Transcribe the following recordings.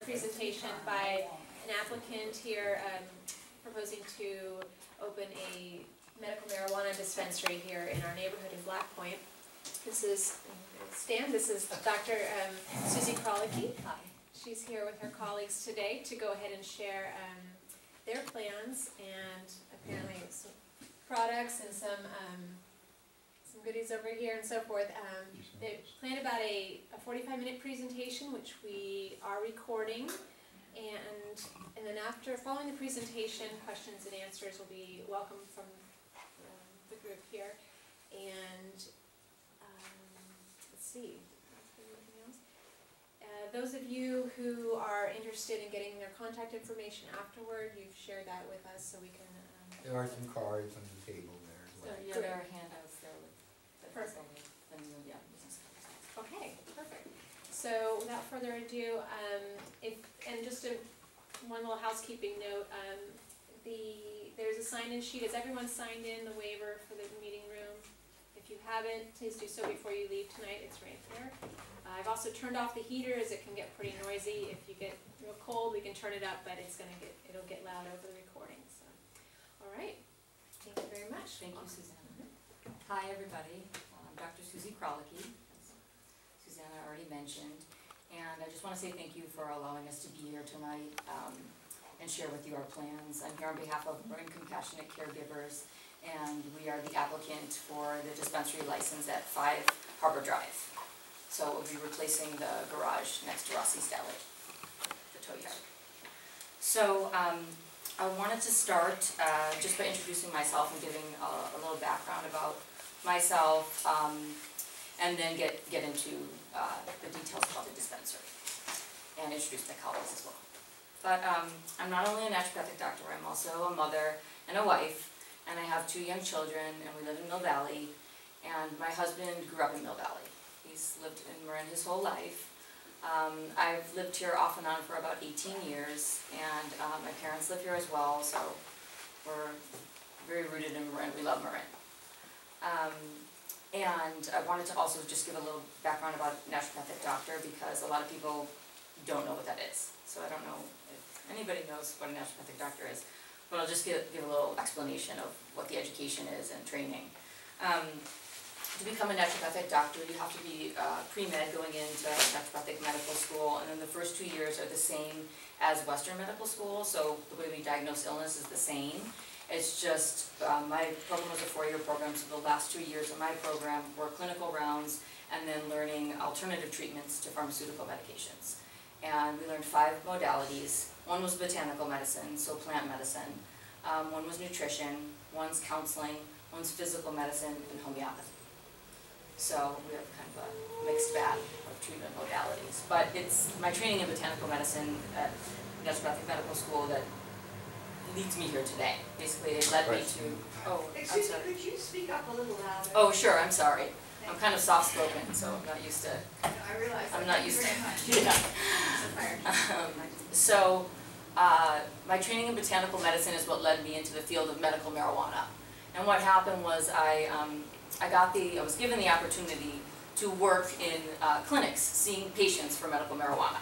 Presentation by an applicant here proposing to open a medical marijuana dispensary here in our neighborhood in Blackpoint. This is Stan. This is Dr. Susie Krolicky. Hi. She's here with her colleagues today to go ahead and share their plans and apparently some products and some goodies over here and so forth. They planned about a 45-minute presentation, which we are recording, and then following the presentation, questions and answers will be welcome from the group here. And let's see, anything else? Those of you who are interested in getting their contact information afterward, you've shared that with us, so we can. There are some cards on the table there as well. So yeah, there are handouts there with the Perfect. yeah, business cards. Okay, perfect. So without further ado, one little housekeeping note, there's a sign-in sheet. Has everyone signed in the waiver for the meeting room? If you haven't, please do so before you leave tonight. It's right there. I've also turned off the heater as it can get pretty noisy. If you get real cold, we can turn it up, but it'll get loud over the recording. So, all right. Thank you very much. Thank you, Susanna. Hi, everybody. I'm Dr. Susie Krolicky, as Susanna already mentioned. And I just want to say thank you for allowing us to be here tonight and share with you our plans. I'm here on behalf of Marin Compassionate Caregivers, and we are the applicant for the dispensary license at 5 Harbor Drive. So it will be replacing the garage next to Rossi's Deli, the tow yard. So I wanted to start just by introducing myself and giving a little background about myself, and then get into the details about the dispensary and introduce my colleagues as well. But I'm not only a naturopathic doctor, I'm also a mother and a wife, and I have 2 young children, and we live in Mill Valley, and my husband grew up in Mill Valley. He's lived in Marin his whole life. I've lived here off and on for about 18 years, and my parents live here as well, so we're very rooted in Marin. We love Marin. And I wanted to also just give a little background about naturopathic doctor, because a lot of people don't know what that is. So I don't know if anybody knows what a naturopathic doctor is, but I'll just give a little explanation of what the education is and training. To become a naturopathic doctor, you have to be pre-med going into naturopathic medical school, and then the first 2 years are the same as Western medical school, so the way we diagnose illness is the same. It's just, my program was a 4-year program, so the last 2 years of my program were clinical rounds and then learning alternative treatments to pharmaceutical medications. And we learned 5 modalities. One was botanical medicine, so plant medicine. One was nutrition, one's counseling, one's physical medicine, and homeopathy. So we have kind of a mixed bag of treatment modalities. But it's my training in botanical medicine at naturopathic medical school that leads me here today. Basically, it led me to. Oh, excuse me, could you speak up a little louder? Oh, sure. I'm sorry. I'm kind of soft-spoken, so I'm not used to. No, I realize. I'm not used to. Yeah. So, my training in botanical medicine is what led me into the field of medical marijuana. And what happened was I was given the opportunity to work in clinics, seeing patients for medical marijuana.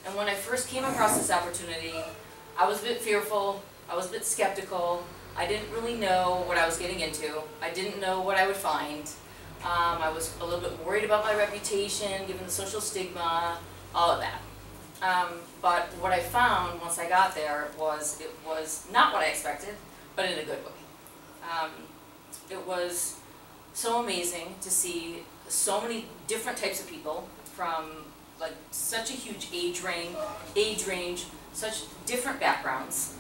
And when I first came across this opportunity, I was a bit fearful. I was a bit skeptical. I didn't really know what I was getting into. I didn't know what I would find. I was a little bit worried about my reputation, given the social stigma, all of that. But what I found once I got there was it was not what I expected, but in a good way. It was so amazing to see so many different types of people from like such a huge age range, such different backgrounds,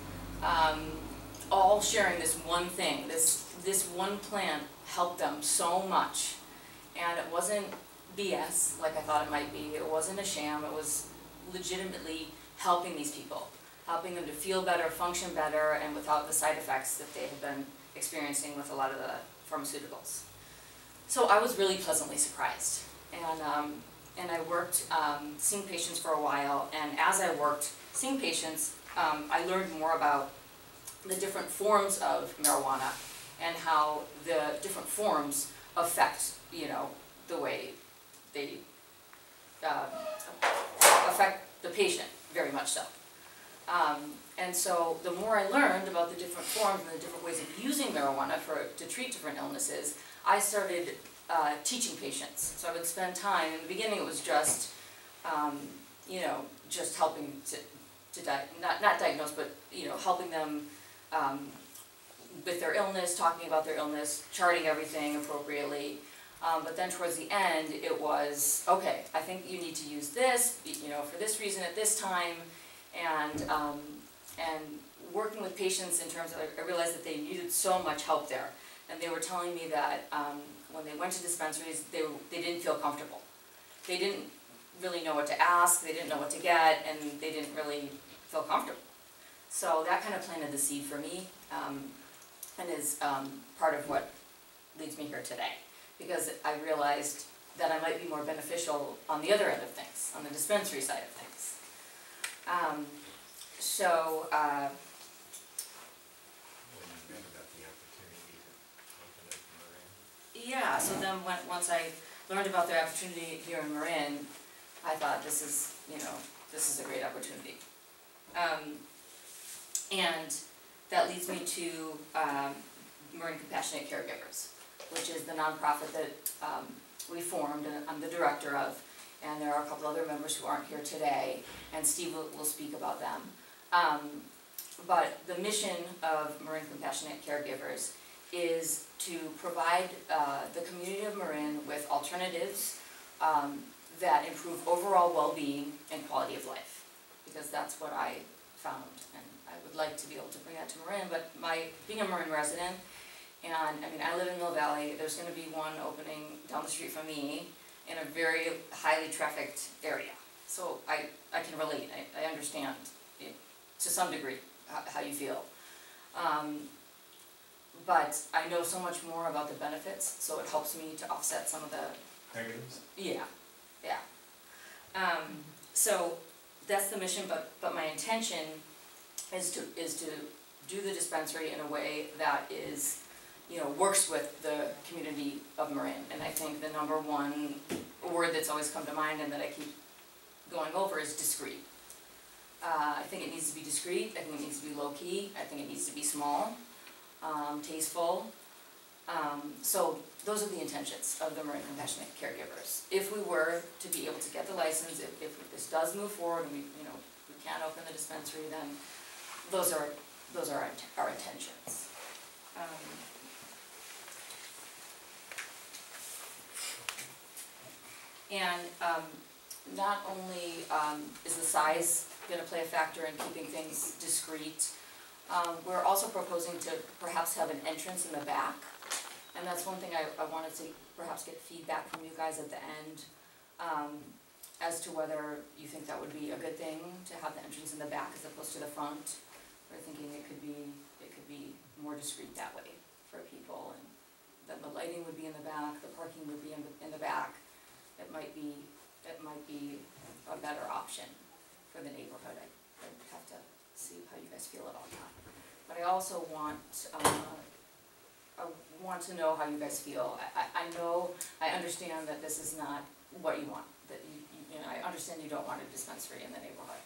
all sharing this one thing. This one plant helped them so much, and it wasn't BS like I thought it might be. It wasn't a sham. It was legitimately helping these people, helping them to feel better, function better, and without the side effects that they have been experiencing with a lot of the pharmaceuticals. So I was really pleasantly surprised, and I worked seeing patients for a while, and as I worked seeing patients, I learned more about the different forms of marijuana and how the different forms affect, the way they affect the patient. very much so. And so the more I learned about the different forms and the different ways of using marijuana to treat different illnesses, I started teaching patients. So I would spend time, in the beginning it was just, you know, just helping not diagnose, but, you know, helping them with their illness, talking about their illness, charting everything appropriately. But then towards the end, it was, okay, I think you need to use this, you know, for this reason at this time, and working with patients in terms of, I realized that they needed so much help there. And they were telling me that when they went to dispensaries, they didn't feel comfortable. They didn't really know what to ask, they didn't know what to get, and they didn't really feel comfortable. So that kind of planted the seed for me, and is part of what leads me here today. Because I realized that I might be more beneficial on the other end of things, on the dispensary side of things. So, When you read about the opportunity to open up Marin. yeah, so then once I learned about the opportunity here in Marin, I thought this is, you know, this is a great opportunity. And that leads me to Marin Compassionate Caregivers, which is the nonprofit that we formed and I'm the director of, and there are a couple other members who aren't here today, and Steve will speak about them. But the mission of Marin Compassionate Caregivers is to provide the community of Marin with alternatives that improve overall well-being and quality of life, because that's what I found, and I would like to be able to bring that to Marin. But being a Marin resident, and I mean, I live in Mill Valley, there's going to be one opening down the street from me in a very highly trafficked area. So I can relate, I understand it, to some degree how you feel. But I know so much more about the benefits, so it helps me to offset some of the Negatives? yeah. So that's the mission, but my intention is to do the dispensary in a way that is, you know, works with the community of Marin. And I think the number one word that's always come to mind and that I keep going over is discreet. I think it needs to be discreet, I think it needs to be low-key, I think it needs to be small, tasteful. So those are the intentions of the Marin Compassionate Caregivers. If we were to be able to get the license, if this does move forward and we can open the dispensary, then those are our intentions. And not only is the size going to play a factor in keeping things discreet, we're also proposing to perhaps have an entrance in the back. And that's one thing I wanted to perhaps get feedback from you guys at the end as to whether you think that would be a good thing to have the entrance in the back as opposed to the front. We're thinking it could be more discreet that way for people, and then the lighting would be in the back, the parking would be in the back. It might be a better option for the neighborhood. I'd have to see how you guys feel about that. But I also want to know how you guys feel. I understand that this is not what you want. That you know, I understand you don't want a dispensary in the neighborhood,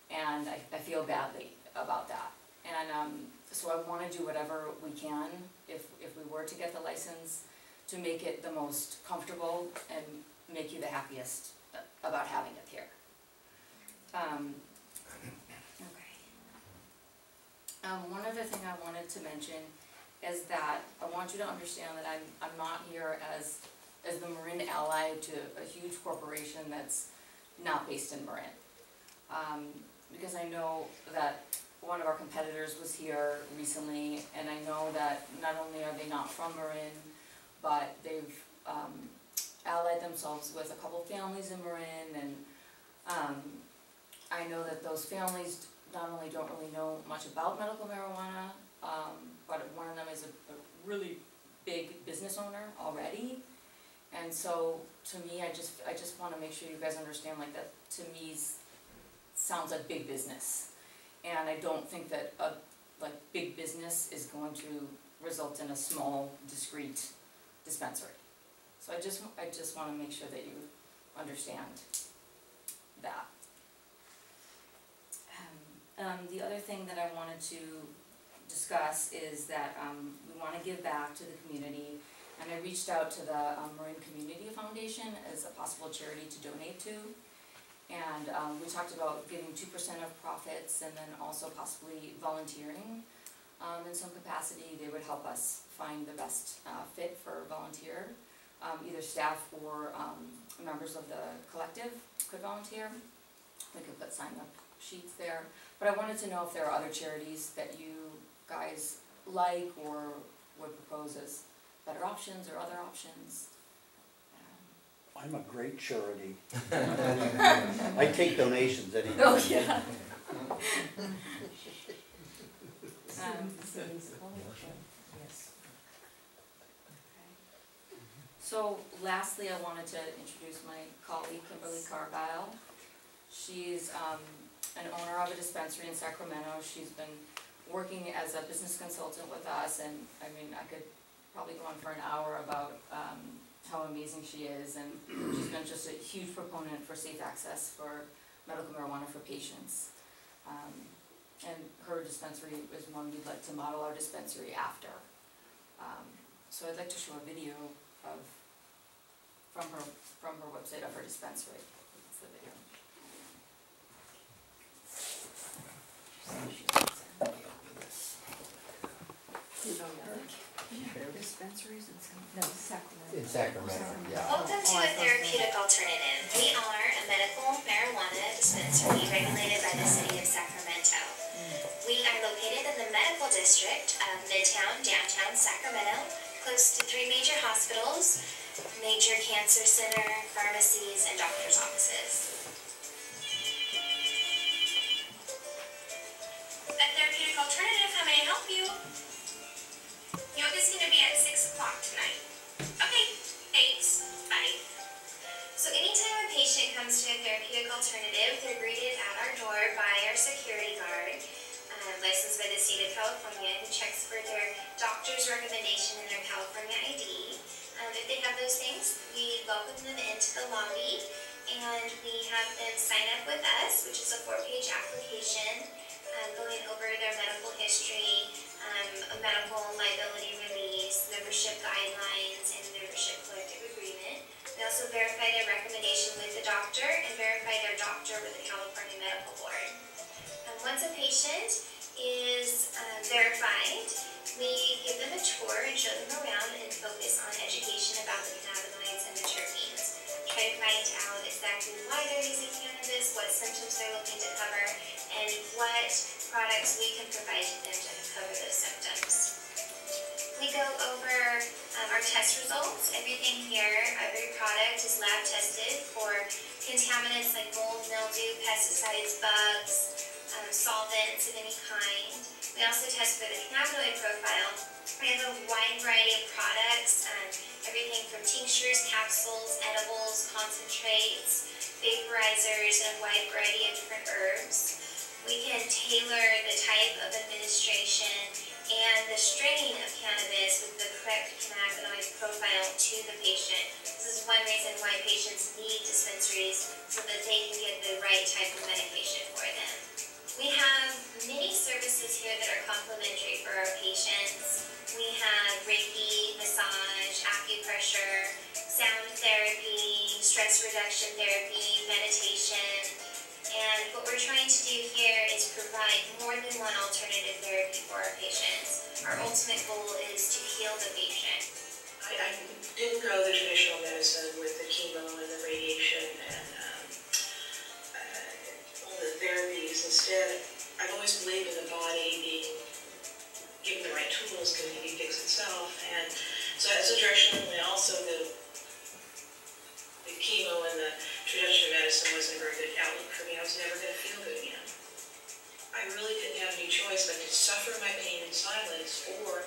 and I feel badly about that. And so I want to do whatever we can, if we were to get the license, to make it the most comfortable and make you the happiest about having it here. One other thing I wanted to mention is that I want you to understand that I'm not here as the Marin ally to a huge corporation that's not based in Marin. Because I know that one of our competitors was here recently, and I know that not only are they not from Marin, but they've allied themselves with a couple families in Marin, and I know that those families not only don't really know much about medical marijuana, but one of them is a really big business owner already. And so to me, I just want to make sure you guys understand, like, that to me sounds like big business. And I don't think that big business is going to result in a small, discreet dispensary. So I just want to make sure that you understand that. the other thing that I wanted to discuss is that we want to give back to the community, and I reached out to the Marin Community Foundation as a possible charity to donate to. And we talked about giving 2% of profits, and then also possibly volunteering in some capacity. They would help us find the best fit for volunteer. Either staff or members of the collective could volunteer. We could put sign-up sheets there. But I wanted to know if there are other charities that you guys like or would propose as better options or other options. I'm a great charity. I take donations anytime. Oh, yeah. So lastly, I wanted to introduce my colleague, Kimberly Cargile. She's an owner of a dispensary in Sacramento. She's been working as a business consultant with us, and I mean, I could probably go on for an hour about how amazing she is, and she's been just a huge proponent for safe access for medical marijuana for patients. And her dispensary is one we'd like to model our dispensary after. So I'd like to show a video of from her website of her dispensary. That's the video. Dispensaries in In Sacramento, yeah. Welcome to a therapeutic alternative. We are a medical marijuana dispensary regulated by the city of Sacramento. We are located in the medical district of Midtown, downtown Sacramento, close to 3 major hospitals, major cancer center, pharmacies, and doctor's offices. A therapeutic alternative, how may I help you? Yoga's going to be at 6 o'clock tonight. Okay, thanks. Bye. So anytime a patient comes to a therapeutic alternative, they're greeted at our door by our security guard, licensed by the state of California, who checks for their doctor's recommendation and their California ID. If they have those things, we welcome them into the lobby, and we have them sign up with us, which is a 4-page application, going over their medical history, a medical liability release, membership guidelines, and membership collective agreement. We also verify their recommendation with the doctor and verify their doctor with the California Medical Board. Once a patient is verified, we give them a tour and show them around and focus on education about the cannabinoids and the terpenes. Try to find out exactly why they're using cannabis, what symptoms they're looking to cover, and what products we can provide to them to cover those symptoms. We go over our test results. Everything here, every product is lab tested for contaminants like mold, mildew, pesticides, bugs, solvents of any kind. We also test for the cannabinoid profile. We have a wide variety of products, everything from tinctures, capsules, edibles, concentrates, vaporizers, and a wide variety of different herbs. We can tailor the type of administration and the strain of cannabis with the correct cannabinoid profile to the patient. This is one reason why patients need dispensaries, so that they can get the right type of medication for them. We have many services here that are complimentary for our patients. We have Reiki, massage, acupressure, sound therapy, stress reduction therapy, meditation. And what we're trying to do here is provide more than one alternative therapy for our patients. Our ultimate goal is to heal the patient. I didn't go the traditional medicine with the chemo and the radiation and all the therapies. Instead, I've always believed in the body being given the right tools can maybe fix itself. And so that's the direction. And also the chemo and the traditional medicine wasn't a very good outlook for me. I was never going to feel good again. I really didn't have any choice but to suffer my pain in silence or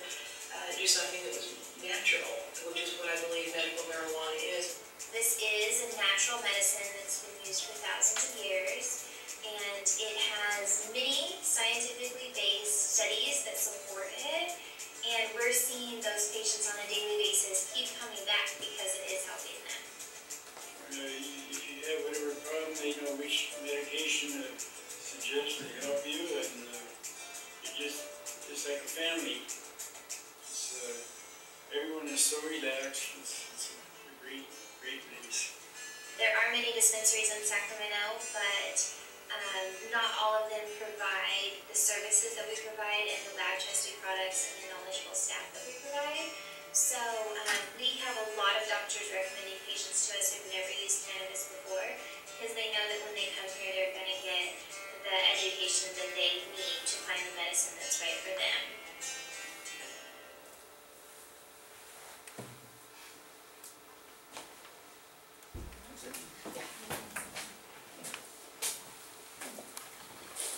do something that was natural, which is what I believe medical marijuana is. This is a natural medicine that's been used for thousands of years, and it has many scientifically based studies that support it, and we're seeing those patients on a daily basis keep coming back because it is helping them. If you have whatever problem, they know which medication to suggest they help you, and you're just like a family. Everyone is so relaxed. It's a great place. There are many dispensaries in Sacramento, but not all of them provide the services that we provide and the lab-tested products and the knowledgeable staff that we provide. So we have a lot of doctors recommending patients to us who've never used cannabis before, because they know that when they come here, they're going to get the education that they need to find the medicine that's right for them.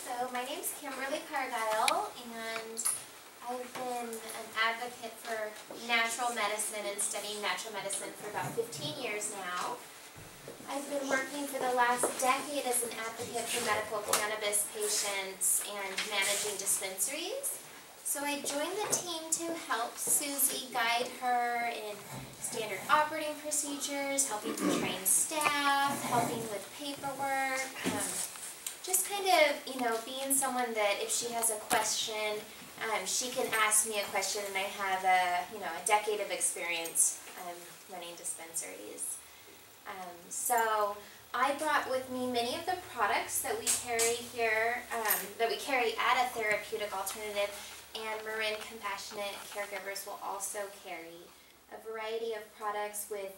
So my name's Kimberly Cargyle, and I've been an advocate for natural medicine and studying natural medicine for about 15 years now. I've been working for the last decade as an advocate for medical cannabis patients and managing dispensaries. So I joined the team to help Susie guide her in standard operating procedures, helping to train staff, helping with paperwork, just kind of, being someone that if she has a question, she can ask me a question, and I have a decade of experience running dispensaries. So I brought with me many of the products that we carry here, that we carry at a therapeutic alternative, and Marin Compassionate Caregivers will also carry a variety of products with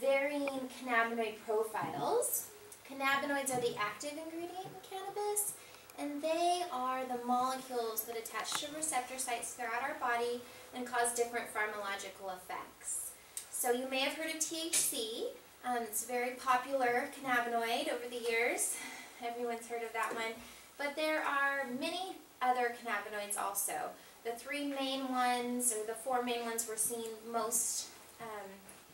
varying cannabinoid profiles. Cannabinoids are the active ingredient in cannabis, and they are the molecules that attach to receptor sites throughout our body and cause different pharmacological effects. So you may have heard of THC. It's a very popular cannabinoid over the years. Everyone's heard of that one. But there are many other cannabinoids also. The three main ones, or the four main ones we're seeing most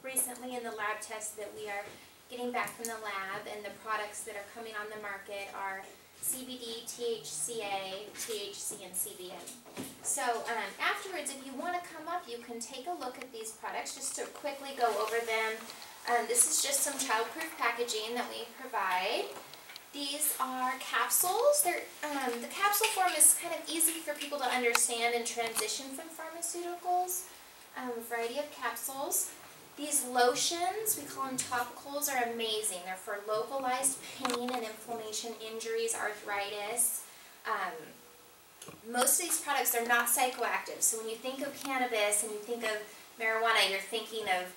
recently in the lab tests that we are getting back from the lab, and the products that are coming on the market are CBD, THCA, THC, and CBN. So afterwards, if you want to come up, you can take a look at these products just to quickly go over them. This is just some child-proof packaging that we provide. These are capsules. The capsule form is kind of easy for people to understand and transition from pharmaceuticals. A variety of capsules. These lotions, we call them topicals, are amazing. They're for localized pain and inflammation, injuries, arthritis. Most of these products are not psychoactive. So when you think of cannabis and you think of marijuana, you're thinking of,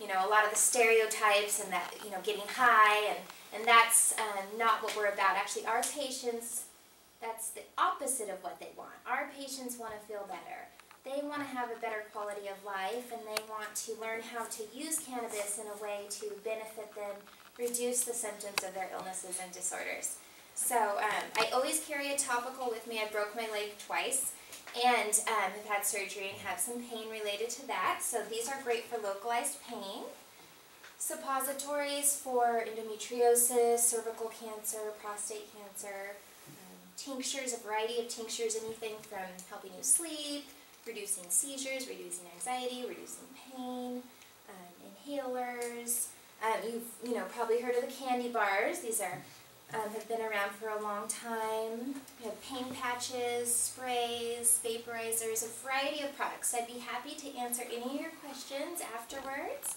a lot of the stereotypes and that, getting high, and that's not what we're about. Actually, our patients, that's the opposite of what they want. Our patients want to feel better. They want to have a better quality of life, and they want to learn how to use cannabis in a way to benefit them, reduce the symptoms of their illnesses and disorders. So I always carry a topical with me. I broke my leg twice, and have had surgery and have some pain related to that. So these are great for localized pain. Suppositories for endometriosis, cervical cancer, prostate cancer, tinctures, a variety of tinctures, anything from helping you sleep, reducing seizures, reducing anxiety, reducing pain, inhalers. You've probably heard of the candy bars. These are have been around for a long time. We have pain patches, sprays, vaporizers, a variety of products. I'd be happy to answer any of your questions afterwards.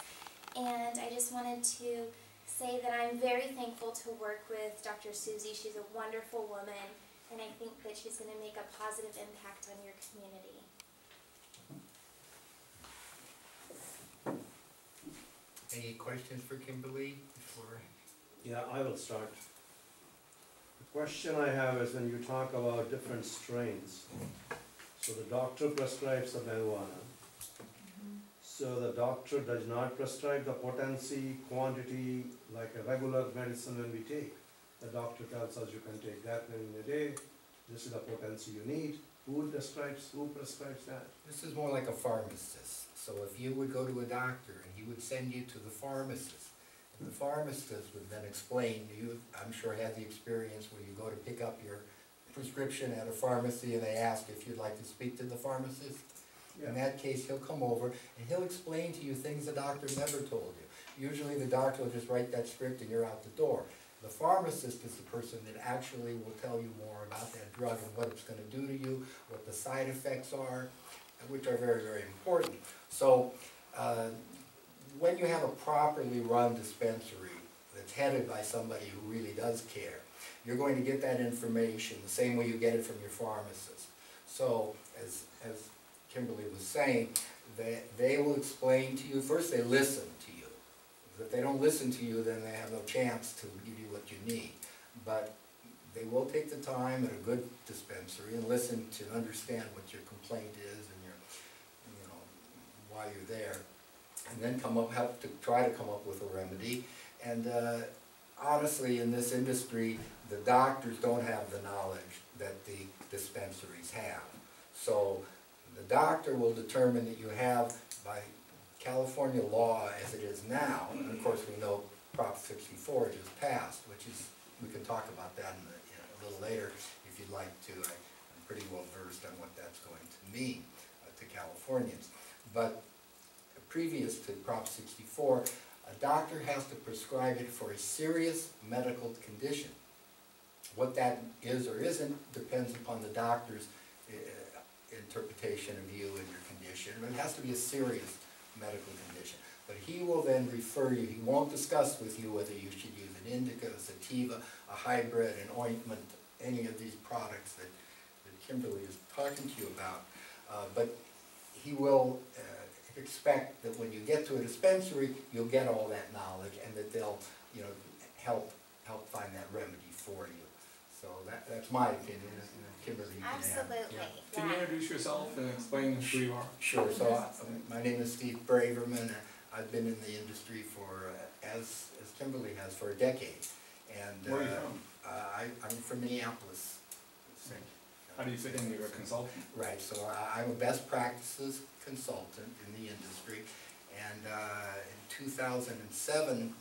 And I just wanted to say that I'm very thankful to work with Dr. Susie. She's a wonderful woman, and I think that she's going to make a positive impact on your community. Any questions for Kimberly before? Yeah, I will start. The question I have is when you talk about different strains, so the doctor prescribes the marijuana. So the doctor does not prescribe the potency, quantity, like a regular medicine when we take. The doctor tells us you can take that many in a day, this is the potency you need. Who prescribes that? This is more like a pharmacist. So if you would go to a doctor and he would send you to the pharmacist, and the pharmacist would then explain, you, I'm sure, had the experience where you go to pick up your prescription at a pharmacy and they ask if you'd like to speak to the pharmacist. Yeah. In that case, he'll come over and he'll explain to you things the doctor never told you. Usually the doctor will just write that script and you're out the door. The pharmacist is the person that actually will tell you more about that drug and what it's going to do to you, what the side effects are, which are very, very important. So when you have a properly run dispensary that's headed by somebody who really does care, you're going to get that information the same way you get it from your pharmacist. So as Kimberly was saying, they will explain to you, first they listen to you. If they don't listen to you, then they have no chance to give you what you need. But they will take the time at a good dispensary and listen to understand what your complaint is and your, you know, why you're there, and then help to try to come up with a remedy. And honestly, in this industry, the doctors don't have the knowledge that the dispensaries have. So the doctor will determine that you have, by California law as it is now, and of course we know Prop 64 just passed, which is, we can talk about that in a little later if you'd like to. I'm pretty well versed on what that's going to mean to Californians. But previous to Prop 64, a doctor has to prescribe it for a serious medical condition. What that is or isn't depends upon the doctor's interpretation of you and your condition, but it has to be a serious medical condition. But he will then refer you, he won't discuss with you whether you should use an indica, a sativa, a hybrid, an ointment, any of these products that Kimberly is talking to you about. But he will expect that when you get to a dispensary, you'll get all that knowledge and that they'll, you know, help find that remedy for you. So that's my opinion. Kimberly, you can add. Absolutely. Yeah. Can you introduce yourself and explain who you are? Sure. So my name is Steve Braverman. I've been in the industry for, as Kimberly has, for a decade. And Where are you from? I'm from Minneapolis. How do you fit in? You're a consultant? Right. So I'm a best practices consultant in the industry. And in 2007,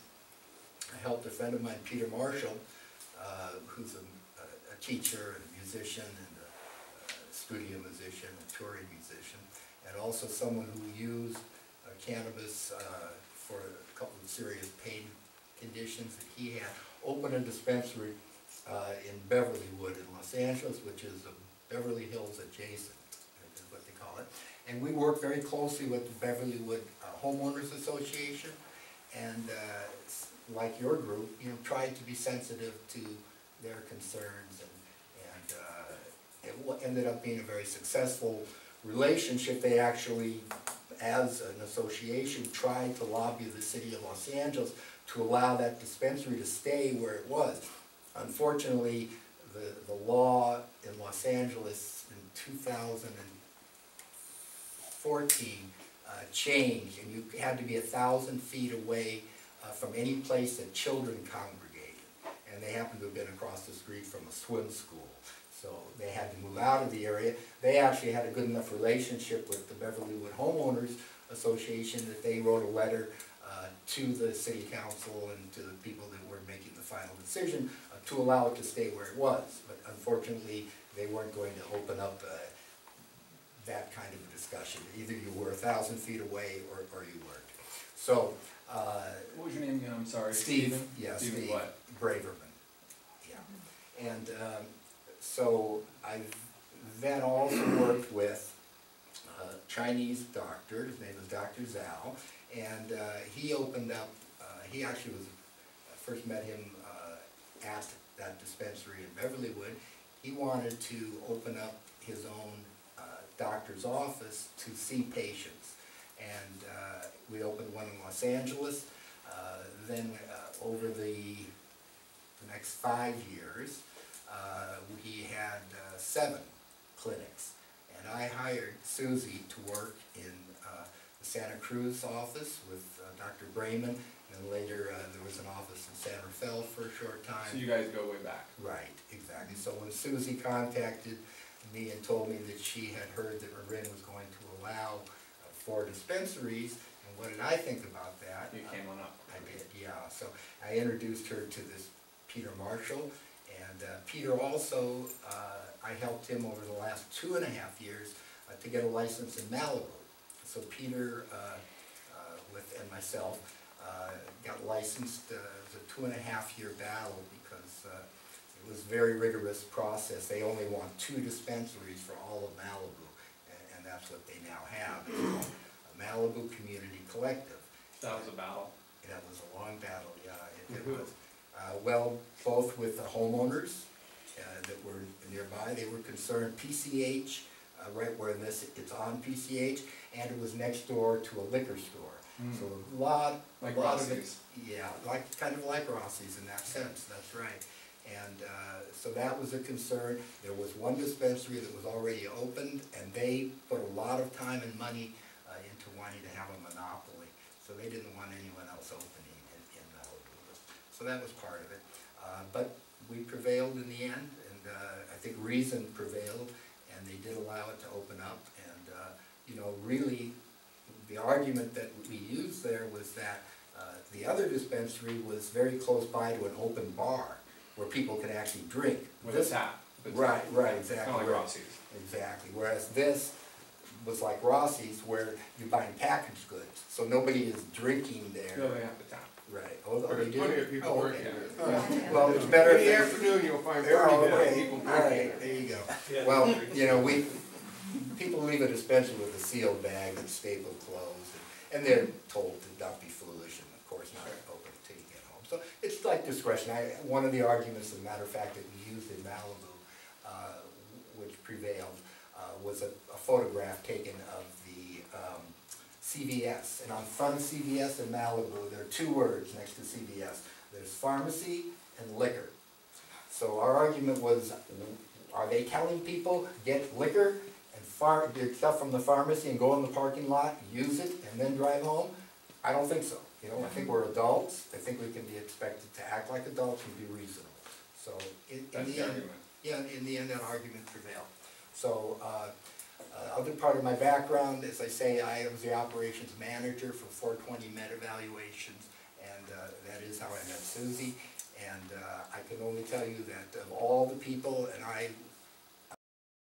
I helped a friend of mine, Peter Marshall, who's a teacher and a musician and a studio musician, a touring musician, and also someone who used cannabis for a couple of serious pain conditions that he had, opened a dispensary in Beverlywood in Los Angeles, which is Beverly Hills adjacent, is what they call it. And we work very closely with the Beverlywood Homeowners Association, and like your group, you know, tried to be sensitive to their concerns, and it ended up being a very successful relationship. They actually, as an association, tried to lobby the city of Los Angeles to allow that dispensary to stay where it was. Unfortunately, the law in Los Angeles in 2014 changed, and you had to be 1,000 feet away from any place that children congregated. And they happened to have been across the street from a swim school. So they had to move out of the area. They actually had a good enough relationship with the Beverlywood Homeowners Association that they wrote a letter to the city council and to the people that were making the final decision to allow it to stay where it was. But unfortunately, they weren't going to open up that kind of a discussion. Either you were 1,000 feet away or you weren't. So, what was your name again? I'm sorry. Steve, yeah, Stephen Steve what? Braverman. Yeah. And so I've then also worked with a Chinese doctor. His name is Dr. Zhao, and he opened up, he actually was, I first met him at that dispensary in Beverlywood. He wanted to open up his own doctor's office to see patients. And we opened one in Los Angeles. Then over the next 5 years, we had 7 clinics. And I hired Susie to work in the Santa Cruz office with Dr. Brayman. And then later there was an office in San Rafael for a short time. So you guys go way back. Right, exactly. So when Susie contacted me and told me that she had heard that Marin was going to allow 4 dispensaries, and what did I think about that? You came on up. I did, yeah. So I introduced her to this Peter Marshall, and Peter also, I helped him over the last 2.5 years to get a license in Malibu. So Peter and myself got licensed, it was a 2.5-year battle because it was a very rigorous process. They only want 2 dispensaries for all of Malibu, and that's what they now have. It's called a Malibu Community Collective. That was a battle. That was a long battle, yeah. It Who? was, well, both with the homeowners that were nearby. They were concerned, PCH, right where it's on PCH, and it was next door to a liquor store. So a lot of it, Rossi's. yeah, kind of like Rossi's in that sense, that's right. And so that was a concern. There was one dispensary that was already opened, and they put a lot of time and money into wanting to have a monopoly. So they didn't want anyone else opening in Malibu. So that was part of it. But we prevailed in the end, and I think reason prevailed, and they did allow it to open up. And you know, really, the argument that we used there was that the other dispensary was very close by to an open bar where people could actually drink. With a tap. Right, exactly. Kind of like Rossi's. Exactly. Whereas this was like Rossi's, where you're buying packaged goods, so nobody is drinking there. No, they have the tap. Right. Oh, they There's do? plenty of people Oh, working okay. there. All right. Well, it's better In if the they- afternoon, you'll find Oh, 30 okay. people All drinking. right, there you go. Yeah. Well, you know, people leave a dispensary with a sealed bag that's stapled closed, and they're told to not be foolish, and of course not open until you get home. So it's like discretion. One of the arguments, as a matter of fact, that we used in Malibu, which prevailed, was a photograph taken of the CVS. And on front of CVS in Malibu, there are 2 words next to CVS. There's pharmacy and liquor. So our argument was, are they telling people, get liquor and get stuff from the pharmacy and go in the parking lot, use it, and then drive home? I don't think so. You know, I think we're adults. I think we can be expected to act like adults and be reasonable. So in That's the the end, argument. yeah, in the end, that argument prevailed. So other part of my background, as I say, I was the operations manager for 420 Med Evaluations, and that is how I met Susie. And I can only tell you that of all the people, and I